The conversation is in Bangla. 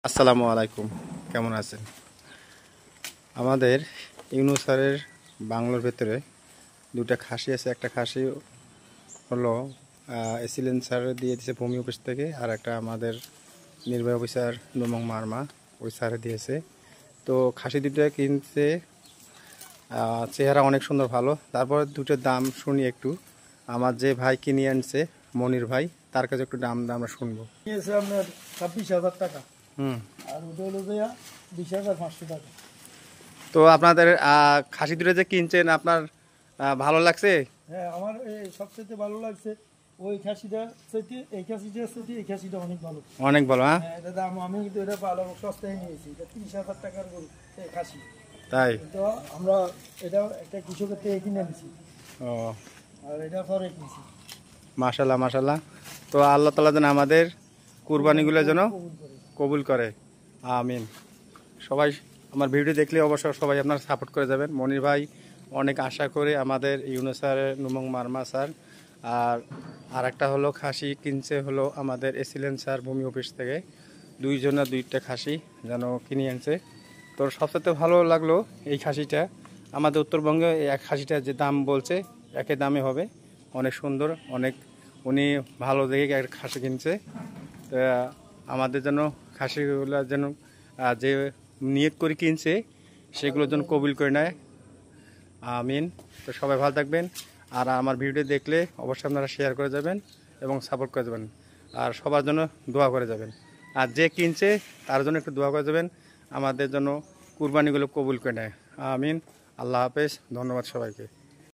আসসালামু আলাইকুম, কেমন আছেন? আমাদের ইউনুস স্যারের বাংলোর ভেতরে দুটা খাসি আছে। একটা খাসি হলো এসিলেন স্যার দিয়ে দিয়েছে ভূমি অফিস থেকে, আর একটা আমাদের নির্বাহী অফিসার নোমং মারমা ওই স্যারে দিয়েছে। তো খাসি দুটো কিনতে চেহারা অনেক সুন্দর, ভালো। তারপর দুটোর দাম শুনি একটু। আমার যে ভাই কিনে আনছে, মনির ভাই, তার কাছে একটু দাম আমরা শুনবো। আপনার 26,000 টাকা, হুম। আর ওটা হলো 20,500 টাকা। তো আপনাদের খাসি দুটো যে কিনছেন, আপনার ভালো লাগছে? হ্যাঁ, আমার সবচেয়ে ভালো লাগছে ওই খাসিটা চাইতে এই খাসিটা অনেক ভালো। অনেক ভালো। হ্যাঁ, এটা দাম আমি কিন্তু এটা ভালো সস্তায় নিয়েছি। এটা 30,000 টাকার গরু খাসি। তাই? তো আমরা এটা একটা কৃষকের থেকে কিনে নিছি। ও, আর এটা পরে কিনছি। মাশাল্লাহ মাশাল্লাহ। তো আল্লাহ তাআলা যেন আমাদের কুরবানিগুলো যেন কবুল করে, আমিন। সবাই আমার ভিডিও দেখলে অবশ্যই সবাই আপনারা সাপোর্ট করে যাবেন। মনির ভাই অনেক আশা করে আমাদের ইউনুস স্যার, নুমং মারমা স্যার, আর একটা হলো খাসি কিনছে হলো আমাদের এসিলেন স্যার ভূমি অফিস থেকে। দুইজনা দুইটা খাসি যেন কিনে আনছে। তো সবচেয়ে ভালো লাগলো এই খাসিটা। আমাদের উত্তরবঙ্গে এই এক খাসিটার যে দাম বলছে, একই দামে হবে। অনেক সুন্দর, অনেক উনি ভালো দেখে একটা খাসি কিনছে। তো আমাদের যেন খাসিগুলো যেন যে নিয়ত করে কিনছে সেগুলোর জন্য কবুল করে নেয়, আমিন। তো সবাই ভালো থাকবেন, আর আমার ভিডিও দেখলে অবশ্যই আপনারা শেয়ার করে যাবেন এবং সাপোর্ট করে যাবেন, আর সবার জন্য দোয়া করে যাবেন। আর যে কিনছে তার জন্য একটু দোয়া করে যাবেন, আমাদের জন্য কুরবানিগুলো কবুল করে নেয়, আমিন। আল্লাহ হাফেজ, ধন্যবাদ সবাইকে।